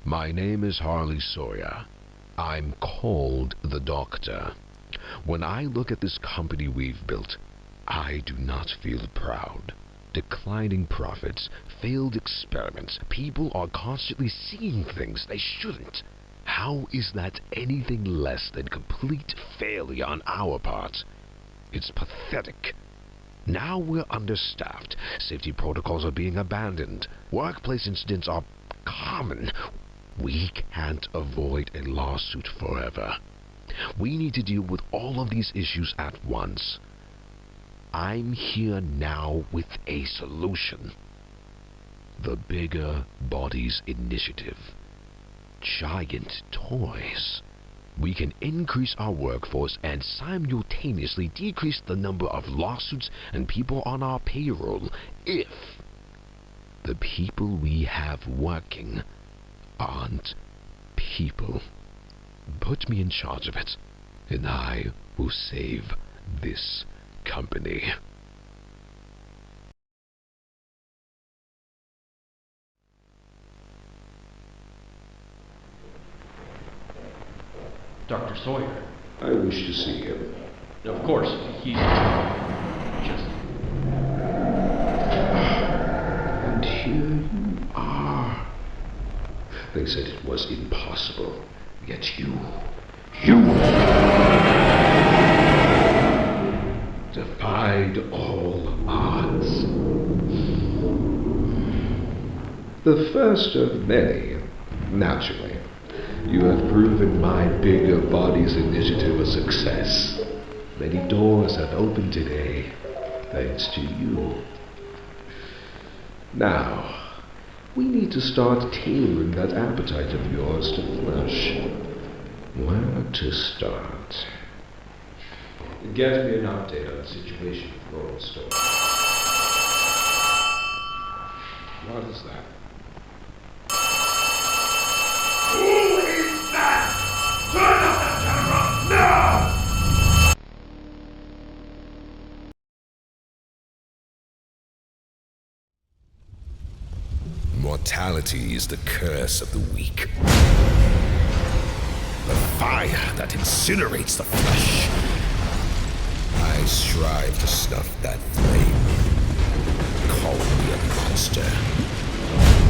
My name is Harley Sawyer. I'm called the Doctor. When I look at this company we've built, I do not feel proud. Declining profits, failed experiments, people are constantly seeing things they shouldn't. How is that anything less than complete failure on our part? It's pathetic. Now we're understaffed, safety protocols are being abandoned, workplace incidents are common. We can't avoid a lawsuit forever. We need to deal with all of these issues at once. I'm here now with a solution. The Bigger Bodies Initiative. Giant toys. We can increase our workforce and simultaneously decrease the number of lawsuits and people on our payroll if the people we have working aren't people. Put me in charge of it, and I will save this company. Dr. Sawyer. I wish to see him. Of course, he's just... And here you are. They said it was impossible, yet you defied all odds. The first of many, naturally. You have proven my Bigger Bodies Initiative a success. Many doors have opened today, thanks to you. Now, we need to start tailoring that appetite of yours to flesh. Where to start? Get me an update on the situation with Laurel Store. What is that? Turn off the camera now! Mortality is the curse of the weak. The fire that incinerates the flesh. I strive to snuff that flame. Call me a monster.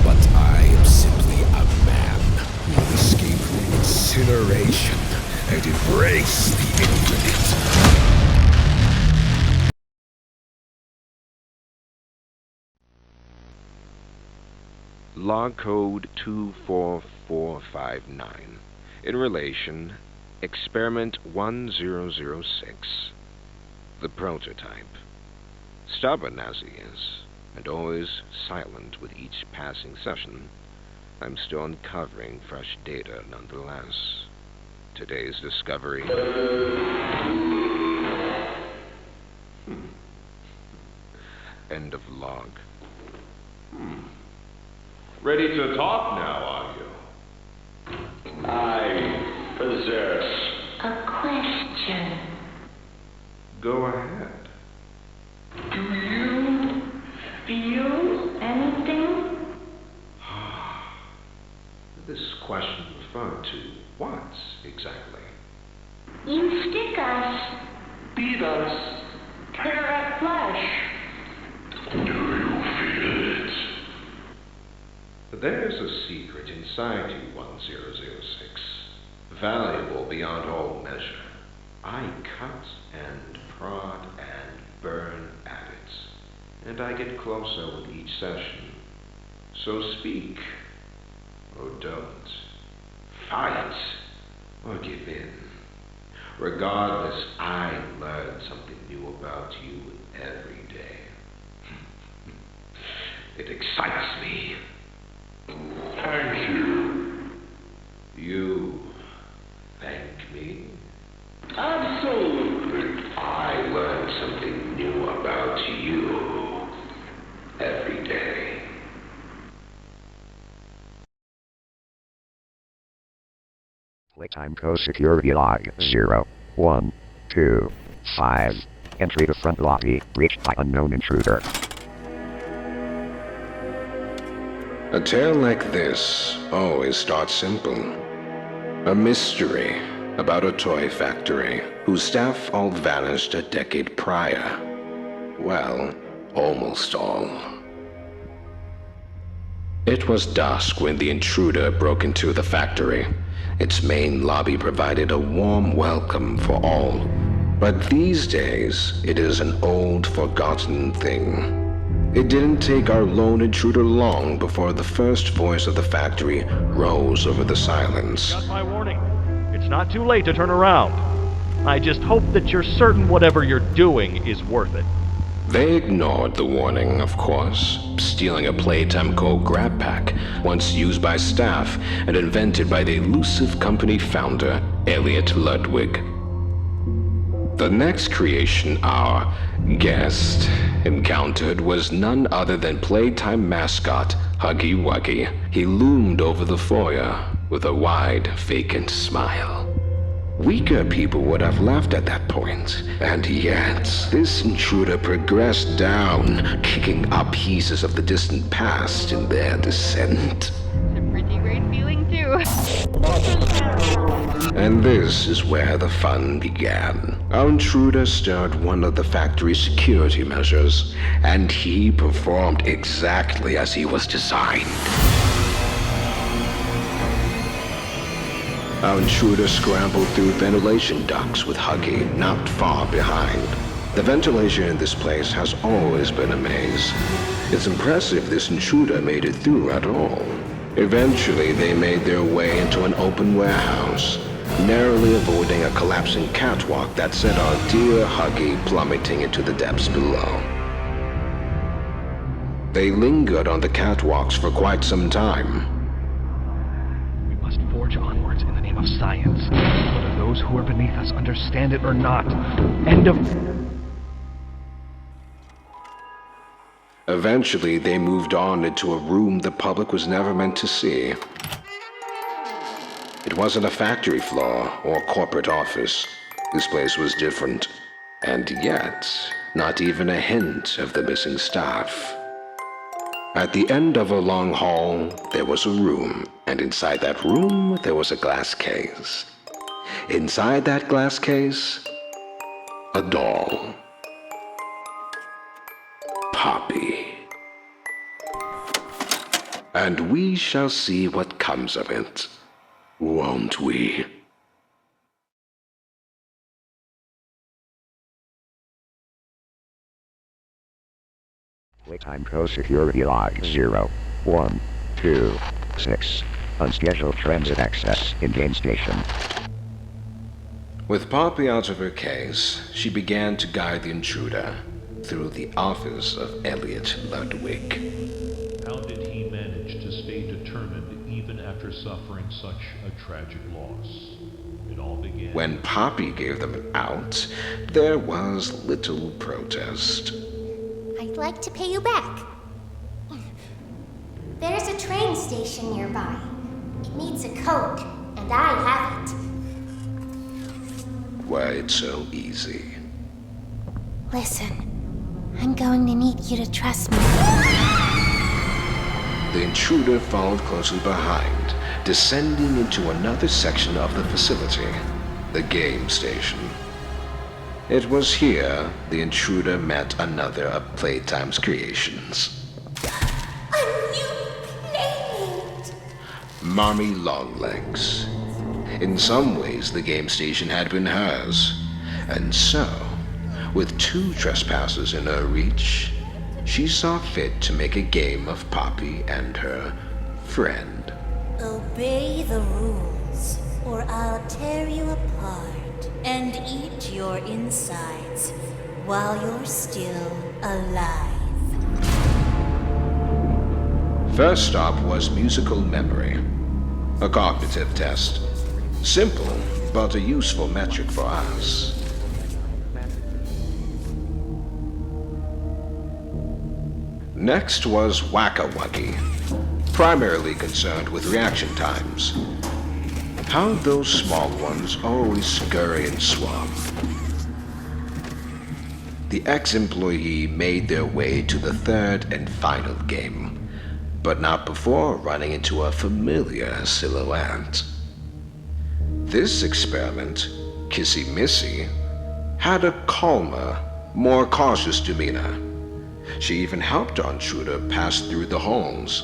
But I am simply a man who will escape incineration and embrace the infinite. Log code 24459. In relation, experiment 1006. The prototype. Stubborn as he is, and always silent with each passing session, I'm still uncovering fresh data nonetheless. Today's discovery... End of log. Ready to talk now, are you? I possess a question. Go ahead. Do you feel anything? This question referred to what exactly? You stick us, beat us, tear at flesh. Do you feel it? There's a secret inside you, 1006. Valuable beyond all measure. I cut and prod and burn at it, and I get closer with each session. So speak, or don't. Fight, or give in. Regardless, I learn something new about you every day. It excites me. Thank you. You thank me? Absolutely. I learn something new about you every day. Playtime code security log 0125. Entry to front lobby breached by unknown intruder. A tale like this always starts simple. A mystery about a toy factory whose staff all vanished a decade prior. Well, almost all. It was dusk when the intruder broke into the factory. Its main lobby provided a warm welcome for all. But these days, it is an old, forgotten thing. It didn't take our lone intruder long before the first voice of the factory rose over the silence. Got my warning. It's not too late to turn around. I just hope that you're certain whatever you're doing is worth it. They ignored the warning, of course, stealing a Playtime grab pack, once used by staff and invented by the elusive company founder, Elliot Ludwig. The next creation our guest encountered was none other than Playtime mascot, Huggy Wuggy. He loomed over the foyer with a wide, vacant smile. Weaker people would have laughed at that point, and yet this intruder progressed down, kicking up pieces of the distant past in their descent. It's a pretty great feeling, too. And this is where the fun began. Our intruder stirred one of the factory's security measures, and he performed exactly as he was designed. Our intruder scrambled through ventilation ducts with Huggy not far behind. The ventilation in this place has always been a maze. It's impressive this intruder made it through at all. Eventually, they made their way into an open warehouse, narrowly avoiding a collapsing catwalk that sent our dear Huggy plummeting into the depths below. They lingered on the catwalks for quite some time. We must forge onwards in the name of science, whether those who are beneath us understand it or not. End of... Eventually, they moved on into a room the public was never meant to see. It wasn't a factory floor or corporate office. This place was different. And yet, not even a hint of the missing staff. At the end of a long hall, there was a room, and inside that room, there was a glass case. Inside that glass case, a doll. Poppy. And we shall see what comes of it, won't we? Playtime security log 0, 1, 2, 6. Unscheduled transit access in game station. With Poppy out of her case, she began to guide the intruder through the office of Elliot Ludwig. How did he manage to stay determined even after suffering such a tragic loss? It all began... When Poppy gave them an out, there was little protest. I'd like to pay you back. There's a train station nearby. It needs a code, and I have it. Why, it's so easy. Listen, I'm going to need you to trust me. The intruder followed closely behind, descending into another section of the facility, the game station. It was here the intruder met another of Playtime's creations. A new playmate! Mommy Longlegs. In some ways, the game station had been hers. And so, with 2 trespassers in her reach, she saw fit to make a game of Poppy and her friend. Obey the rules, or I'll tear you apart and eat your insides while you're still alive. First stop was musical memory, a cognitive test. Simple, but a useful metric for us. Next was Whack-a-Wuggy, primarily concerned with reaction times. How those small ones always scurry and swab. The ex-employee made their way to the third and final game, but not before running into a familiar silhouette. This experiment, Kissy Missy, had a calmer, more cautious demeanor. She even helped our intruder pass through the halls.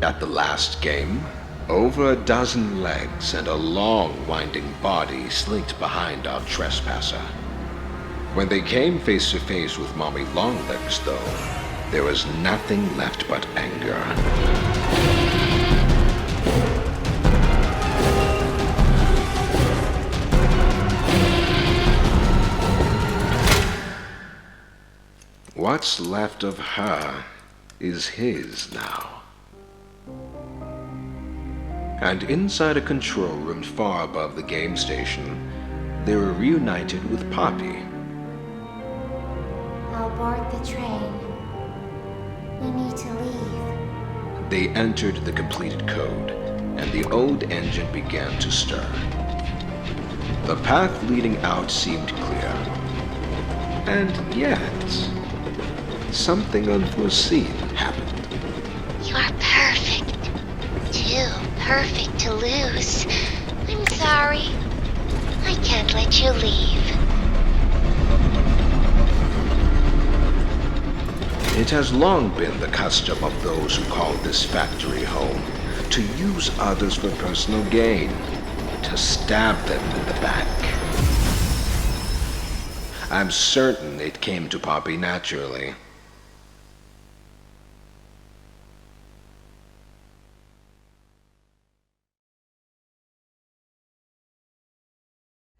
At the last game, over a dozen legs and a long, winding body slinked behind our trespasser. When they came face to face with Mommy Longlegs, though, there was nothing left but anger. What's left of her is his now. And inside a control room far above the game station, they were reunited with Poppy. I'll board the train. We need to leave. They entered the completed code, and the old engine began to stir. The path leading out seemed clear. And yet, something unforeseen happened. You're perfect. Too perfect to lose. I'm sorry. I can't let you leave. It has long been the custom of those who call this factory home to use others for personal gain, to stab them in the back. I'm certain it came to Poppy naturally.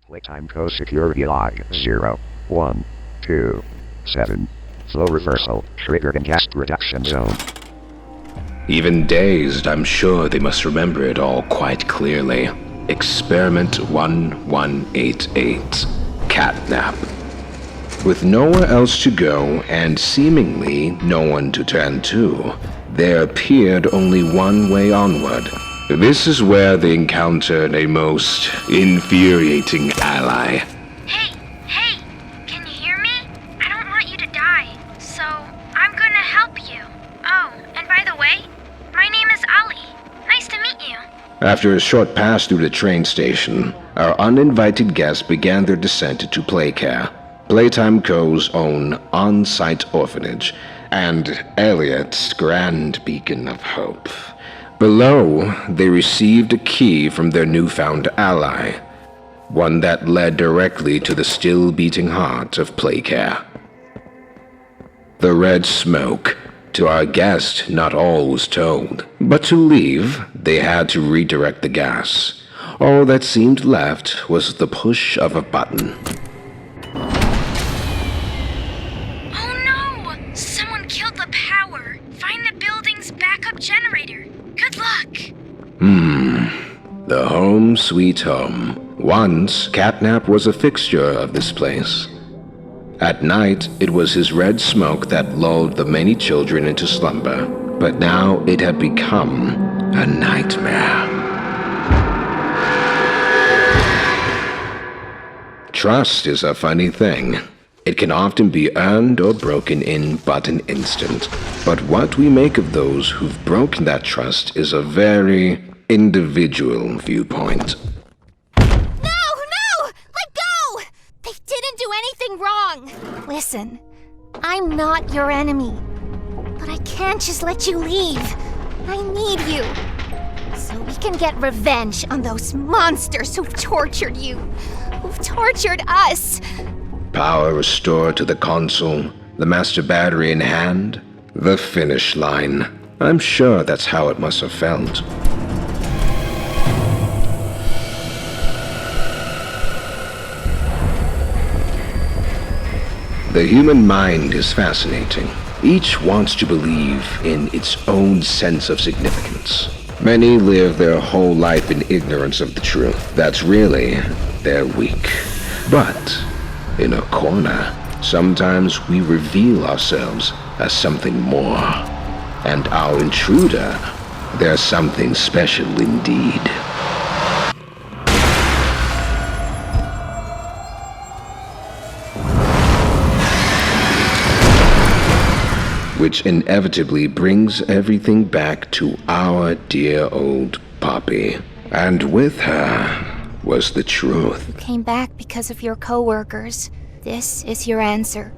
Playtime code security log 0127. Flow reversal triggered in gas reduction zone. Even dazed, I'm sure they must remember it all quite clearly. Experiment 1188. Catnap. With nowhere else to go and seemingly no one to turn to, there appeared only one way onward. This is where they encountered a most infuriating ally. Hey, can you hear me? I don't want you to die, so I'm gonna help you. Oh, and by the way, my name is Ali. Nice to meet you. After a short pass through the train station, our uninvited guests began their descent to Playcare, Playtime Co.'s own on-site orphanage, and Elliot's grand beacon of hope. Below, they received a key from their newfound ally, one that led directly to the still-beating heart of Playcare. The red smoke. To our guest, not all was told, but to leave, they had to redirect the gas. All that seemed left was the push of a button. Oh no! Someone killed the power! Find the building's backup generator! Good luck! The home sweet home. Once, Catnap was a fixture of this place. At night, it was his red smoke that lulled the many children into slumber, but now it had become a nightmare. Trust is a funny thing. It can often be earned or broken in but an instant. But what we make of those who've broken that trust is a very individual viewpoint. Wrong. Listen, I'm not your enemy, but I can't just let you leave. I need you, so we can get revenge on those monsters who've tortured you, who've tortured us. Power restored to the console, the master battery in hand, the finish line. I'm sure that's how it must have felt. The human mind is fascinating. Each wants to believe in its own sense of significance. Many live their whole life in ignorance of the truth. That's really their weak. But in a corner, sometimes we reveal ourselves as something more. And our intruder, they're something special indeed. which inevitably brings everything back to our dear old Poppy. And with her was the truth. You came back because of your co-workers. This is your answer.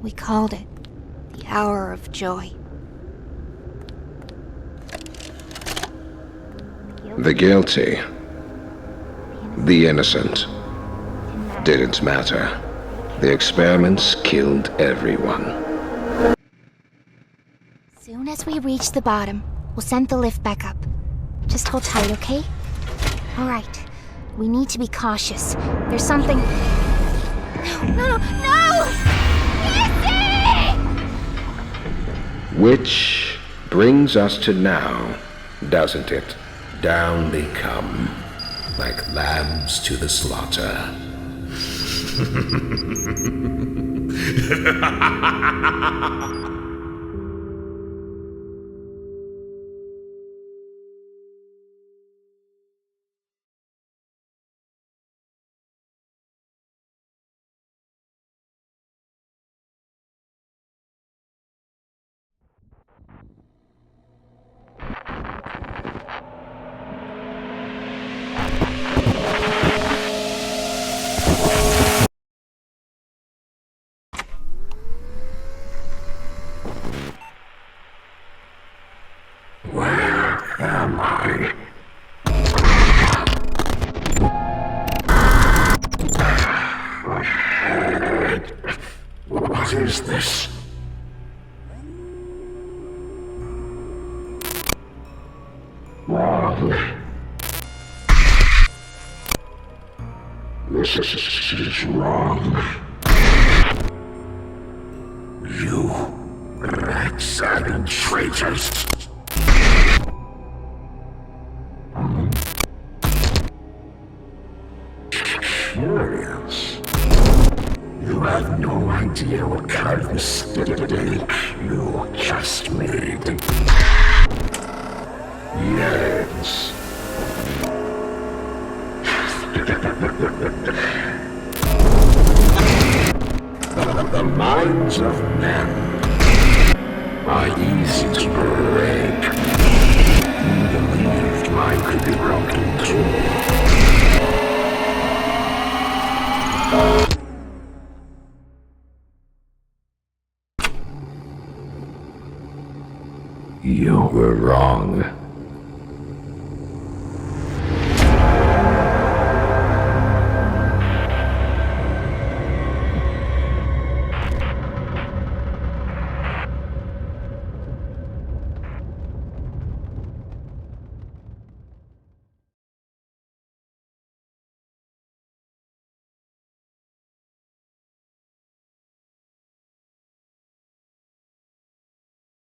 We called it the Hour of Joy. The guilty, the innocent, didn't matter. The experiments killed everyone. Soon as we reach the bottom, we'll send the lift back up. Just hold tight, okay? All right. We need to be cautious. There's something... No! Izzy! Which brings us to now, doesn't it? Down they come, like lambs to the slaughter. What is this? Wrong. This is wrong. You rat-savage traitors. Curious. You have no idea what kind of mistake you just made. Yes. The minds of men are easy to break. You believed mine could be broken too. You were wrong.